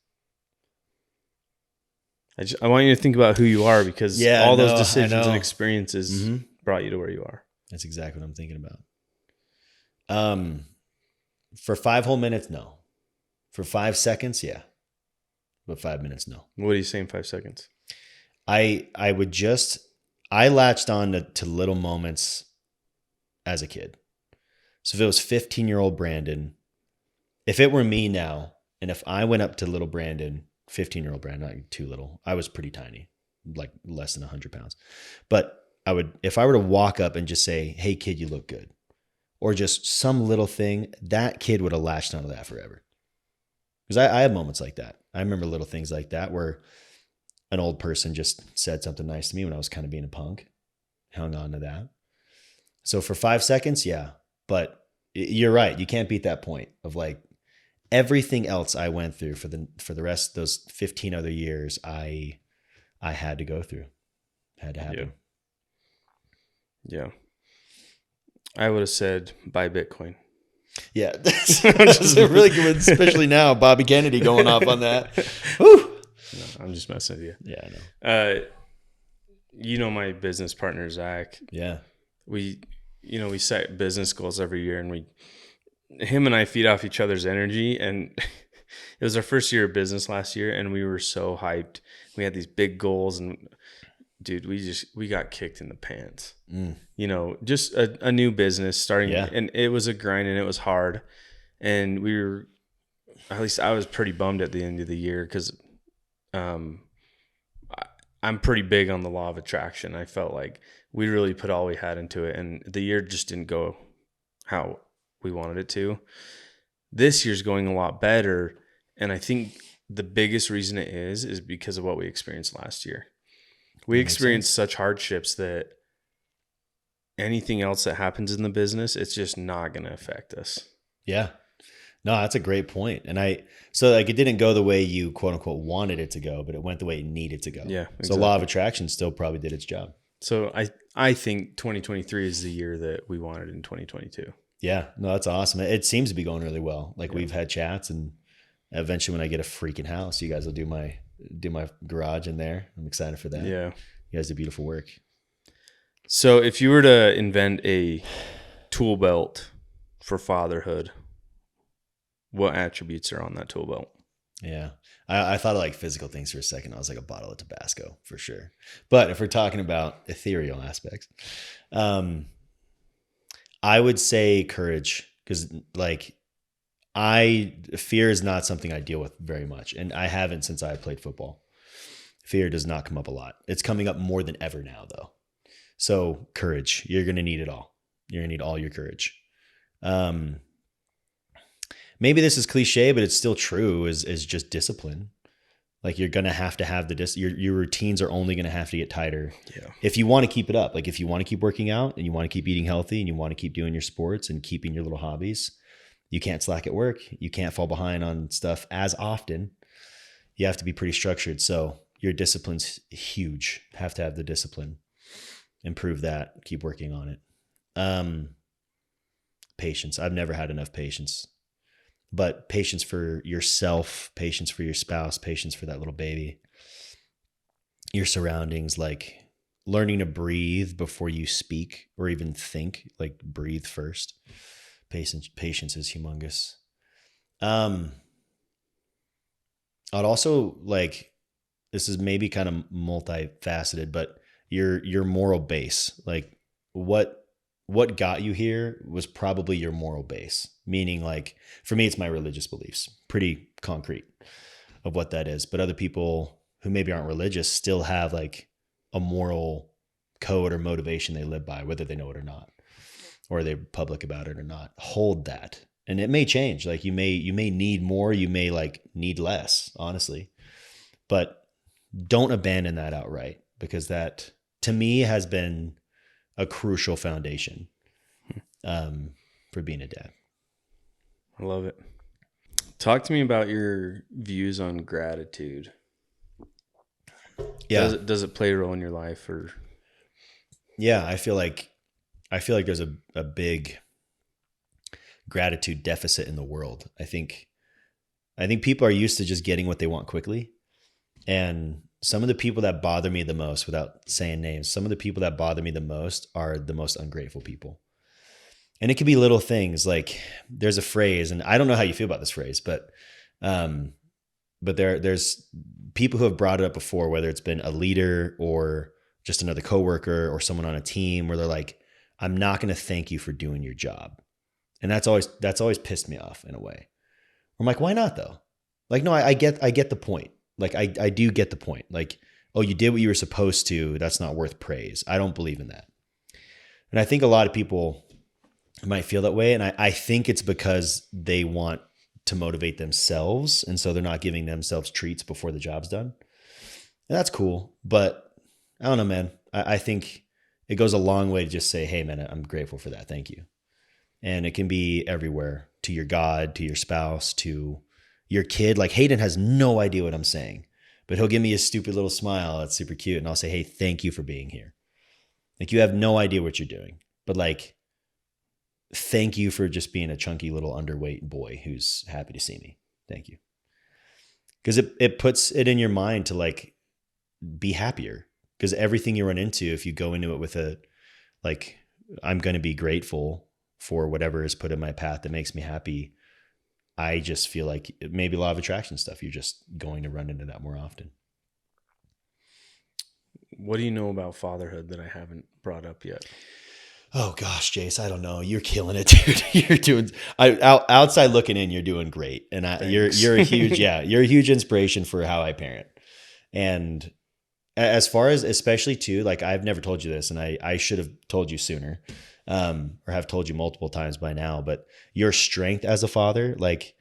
I want you to think about who you are, because all those decisions and experiences brought you to where you are. That's exactly what I'm thinking about. For 5 whole minutes, no. For 5 seconds, yeah. But 5 minutes, no. What do you say in 5 seconds? I latched on to little moments as a kid. So if it was 15-year-old Brandon, if it were me now, and if I went up to little Brandon, 15-year-old Brandon, not too little, I was pretty tiny, like less than 100 pounds. But if I were to walk up and just say, hey kid, you look good, or just some little thing, that kid would have latched onto that forever. Because I have moments like that. I remember little things like that where an old person just said something nice to me when I was kind of being a punk, hung on to that. So for 5 seconds, yeah. But you're right. You can't beat that point of like everything else I went through for the rest of those 15 other years. I had to go through, had to happen. Yeah. I would have said buy Bitcoin. Yeah, that's a really good one, especially now. Bobby Kennedy going off on that. Whew. No, I'm just messing with you. Yeah, I know. My business partner, Zach. Yeah. We set business goals every year, and him and I feed off each other's energy. And it was our first year of business last year, and we were so hyped. We had these big goals, and dude, we got kicked in the pants. Just a new business starting, and it was a grind, and it was hard. And at least I was pretty bummed at the end of the year, because I'm pretty big on the law of attraction. I felt like we really put all we had into it, and the year just didn't go how we wanted it to. This year's going a lot better, and I think the biggest reason it is because of what we experienced last year. We experienced such hardships that anything else that happens in the business, it's just not going to affect us. Yeah. No, that's a great point. And it didn't go the way you quote unquote wanted it to go, but it went the way it needed to go. Yeah. Exactly. So law of attraction still probably did its job. So I think 2023 is the year that we wanted in 2022. Yeah. No, that's awesome. It seems to be going really well. Like we've had chats, and eventually when I get a freaking house, you guys will do my garage in there. I'm excited for that. Yeah. You guys do beautiful work. So if you were to invent a tool belt for fatherhood, what attributes are on that tool belt? Yeah. I thought of like physical things for a second. I was like a bottle of Tabasco for sure. But if we're talking about ethereal aspects, I would say courage, because fear is not something I deal with very much. And I haven't since I played football. Fear does not come up a lot. It's coming up more than ever now, though. So courage, you're going to need it all. You're going to need all your courage. Maybe this is cliche, but it's still true, is just discipline. Like you're going to have your routines are only going to have to get tighter. Yeah. If you want to keep it up, like if you want to keep working out and you want to keep eating healthy and you want to keep doing your sports and keeping your little hobbies, you can't slack at work. You can't fall behind on stuff as often. You have to be pretty structured. So your discipline's huge. Have to have the discipline. Improve that. Keep working on it. Patience. I've never had enough patience. But patience for yourself, patience for your spouse, patience for that little baby, your surroundings, like learning to breathe before you speak or even think, like breathe first. Patience is humongous. I'd also this is maybe kind of multifaceted, but your moral base, like what got you here was probably your moral base. Meaning, like, for me, it's my religious beliefs, pretty concrete of what that is. But other people who maybe aren't religious still have like a moral code or motivation they live by, whether they know it or not, or they're public about it or not. Hold that. And it may change. Like you may need more, you may need less, honestly. But don't abandon that outright, because that to me has been a crucial foundation for being a dad. I love it. Talk to me about your views on gratitude. Yeah. Does it play a role in your life, or? Yeah, I feel like there's a big gratitude deficit in the world. I think people are used to just getting what they want quickly. And some of the people that bother me the most, without saying names, some of the people that bother me the most are the most ungrateful people. And it could be little things, like there's a phrase, and I don't know how you feel about this phrase, but there's people who have brought it up before, whether it's been a leader or just another coworker or someone on a team, where they're like, I'm not going to thank you for doing your job. And that's always pissed me off in a way. I'm like, why not though? Like, no, I get the point. Like I do get the point. Like, oh, you did what you were supposed to. That's not worth praise. I don't believe in that. And I think a lot of people might feel that way. And I think it's because they want to motivate themselves. And so they're not giving themselves treats before the job's done. And that's cool. But I don't know, man. I think it goes a long way to just say, hey, man, I'm grateful for that. Thank you. And it can be everywhere, to your God, to your spouse, to your kid. Like Hayden has no idea what I'm saying, but he'll give me a stupid little smile. That's super cute. And I'll say, hey, thank you for being here. Like you have no idea what you're doing, but like, thank you for just being a chunky little underweight boy who's happy to see me. Thank you. Because it puts it in your mind to like be happier. Because everything you run into, if you go into it with a, like, I'm going to be grateful for whatever is put in my path that makes me happy, I just feel like maybe law of attraction stuff, you're just going to run into that more often. What do you know about fatherhood that I haven't brought up yet? Oh gosh, Jace, I don't know. You're killing it, dude. You're doing. Outside looking in, you're doing great, and you're a huge you're a huge inspiration for how I parent. And as far as, especially too, like I've never told you this, and I should have told you sooner, or have told you multiple times by now. But your strength as a father, like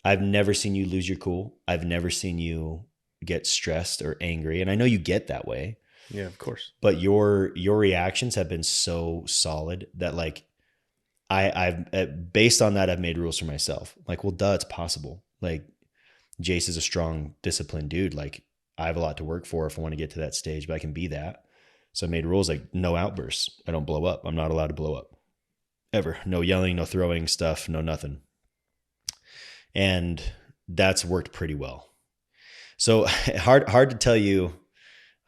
I've never seen you lose your cool. I've never seen you get stressed or angry, and I know you get that way. Yeah, of course. But your reactions have been so solid that like I've based on that, I've made rules for myself. Like, well, duh, it's possible. Like Jace is a strong, disciplined dude. Like I have a lot to work for if I want to get to that stage, but I can be that. So I made rules like no outbursts. I don't blow up. I'm not allowed to blow up ever. No yelling, no throwing stuff, no nothing. And that's worked pretty well. So hard to tell you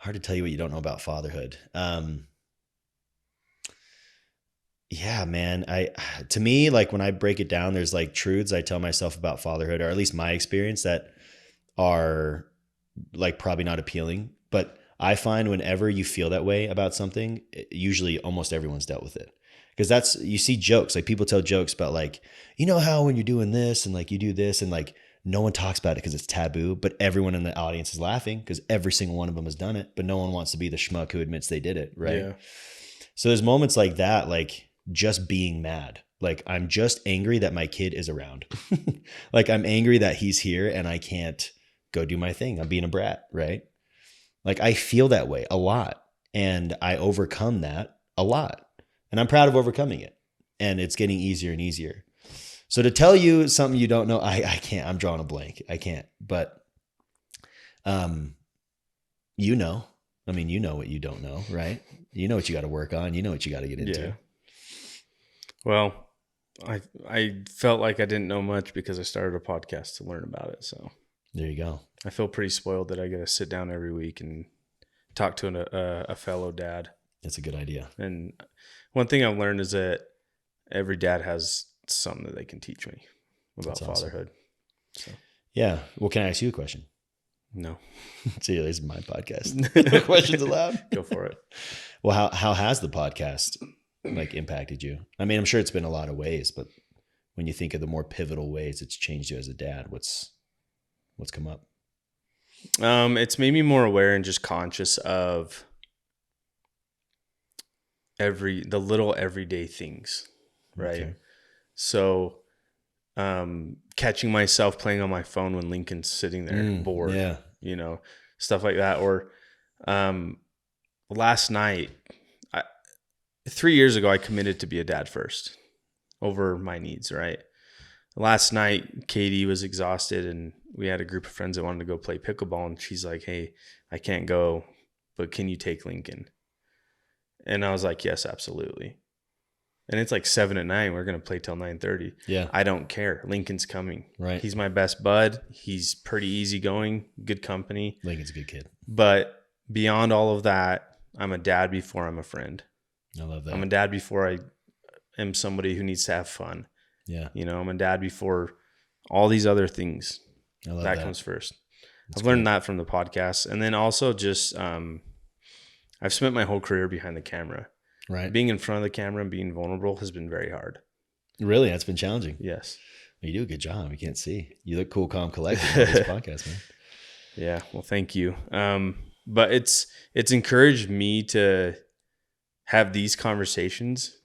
what you don't know about fatherhood. Yeah, man. To me, like when I break it down, there's like truths I tell myself about fatherhood, or at least my experience, that are like probably not appealing. But I find whenever you feel that way about something, usually almost everyone's dealt with it. Because you see jokes, like people tell jokes about like, you know how when you're doing this and like you do this and like no one talks about it because it's taboo, but everyone in the audience is laughing because every single one of them has done it, but no one wants to be the schmuck who admits they did it, right? Yeah. So there's moments like that, like just being mad. Like I'm just angry that my kid is around. Like I'm angry that he's here and I can't go do my thing. I'm being a brat, right? Like I feel that way a lot and I overcome that a lot. And I'm proud of overcoming it. And it's getting easier and easier. So to tell you something you don't know, I can't. I'm drawing a blank. I can't. But you know. I mean, you know what you don't know, right? You know what you got to work on. You know what you got to get into. Yeah. Well, I felt like I didn't know much because I started a podcast to learn about it. So there you go. I feel pretty spoiled that I get to sit down every week and talk to a fellow dad. That's a good idea. And one thing I've learned is that every dad has something that they can teach me about fatherhood. So. Yeah. Well, can I ask you a question? No. See, this is my podcast. No questions allowed. Go for it. Well, how has the podcast like impacted you? I mean, I'm sure it's been a lot of ways, but when you think of the more pivotal ways it's changed you as a dad, what's come up? It's made me more aware and just conscious of the little everyday things, right? Okay. So, catching myself playing on my phone when Lincoln's sitting there bored, stuff like that. Or, last night, 3 years ago, I committed to be a dad first over my needs, right? Last night, Katie was exhausted and we had a group of friends that wanted to go play pickleball. And she's like, hey, I can't go, but can you take Lincoln? And I was like, yes, absolutely. And it's like 7 at night. We're going to play till 9:30. Yeah. I don't care. Lincoln's coming. Right. He's my best bud. He's pretty easygoing, good company. Lincoln's a good kid. But beyond all of that, I'm a dad before I'm a friend. I love that. I'm a dad before I am somebody who needs to have fun. Yeah. You know, I'm a dad before all these other things. I love that that. comes first. That's I've learned that from the podcast. And then also just, I've spent my whole career behind the camera. Right. Being in front of the camera and being vulnerable has been very hard. Really? That's been challenging. Yes. You do a good job. You can't see. You look cool, calm, collected on this podcast, man. Yeah. Well, thank you. But it's encouraged me to have these conversations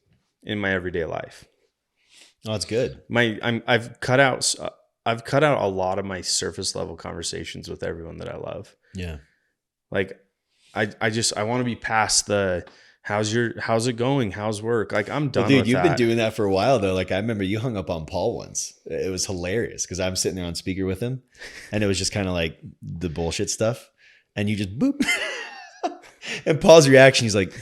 in my everyday life. Oh, it's good. I've cut out a lot of my surface level conversations with everyone that I love. Yeah. Like I want to be past the how's it going? How's work? Like I'm done. Well, dude, with you've that. been doing that for a while though. Like I remember you hung up on Paul once. It was hilarious because I'm sitting there on speaker with him and it was just kind of like the bullshit stuff. And you just boop. And Paul's reaction, he's like,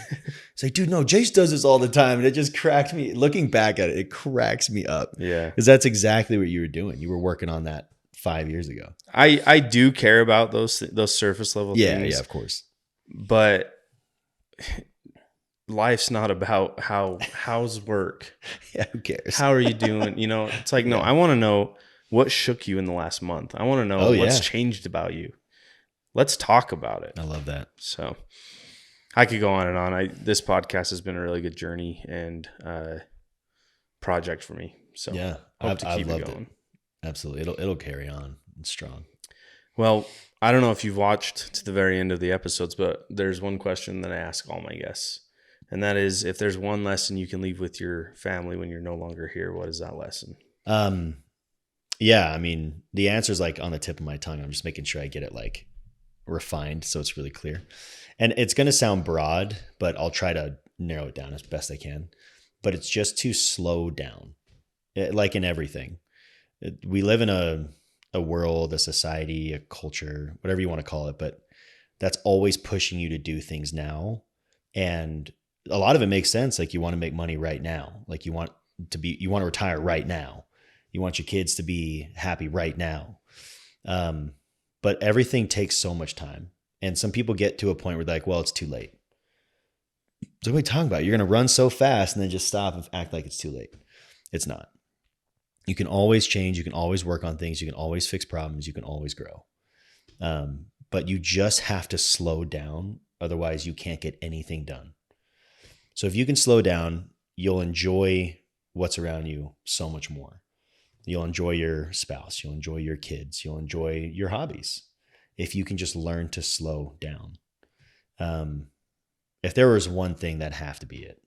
dude, no, Jace does this all the time. And it just cracked me. Looking back at it, it cracks me up. Yeah. Because that's exactly what you were doing. You were working on that 5 years ago. I do care about those surface level things. Yeah, of course. But life's not about how's work. Yeah, who cares? How are you doing? You know, it's like, no, I want to know what shook you in the last month. I want to know what's changed about you. Let's talk about it. I love that. So I could go on and on. This podcast has been a really good journey and project for me. So yeah, hope to keep loved it going. Absolutely. It'll carry on. It's strong. Well, I don't know if you've watched to the very end of the episodes, but there's one question that I ask all my guests. And that is, if there's one lesson you can leave with your family when you're no longer here, what is that lesson? Yeah, I mean, the answer is like on the tip of my tongue. I'm just making sure I get it like refined so it's really clear. And it's going to sound broad, but I'll try to narrow it down as best I can. But it's just to slow down, like in everything. We live in a world, a society, a culture, whatever you want to call it, but that's always pushing you to do things now. And a lot of it makes sense. Like you want to make money right now. Like you want to retire right now. You want your kids to be happy right now. But everything takes so much time. And some people get to a point where they're like, well, it's too late. So what are we talking about? You're going to run so fast and then just stop and act like it's too late. It's not. You can always change. You can always work on things. You can always fix problems. You can always grow. But you just have to slow down. Otherwise, you can't get anything done. So if you can slow down, you'll enjoy what's around you so much more. You'll enjoy your spouse. You'll enjoy your kids. You'll enjoy your hobbies. If you can just learn to slow down. If there was one thing, that'd have to be it.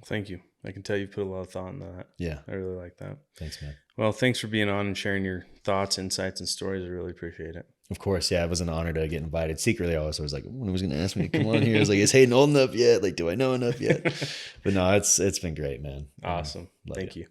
Thank you. I can tell you put a lot of thought into that. Yeah. I really like that. Thanks, man. Well, thanks for being on and sharing your thoughts, insights, and stories. I really appreciate it. Of course. Yeah. It was an honor to get invited. Secretly, I was like, when was going to ask me to come on here? I was like, is Hayden old enough yet? Like, do I know enough yet? But no, it's been great, man. Awesome. Love Thank you. you.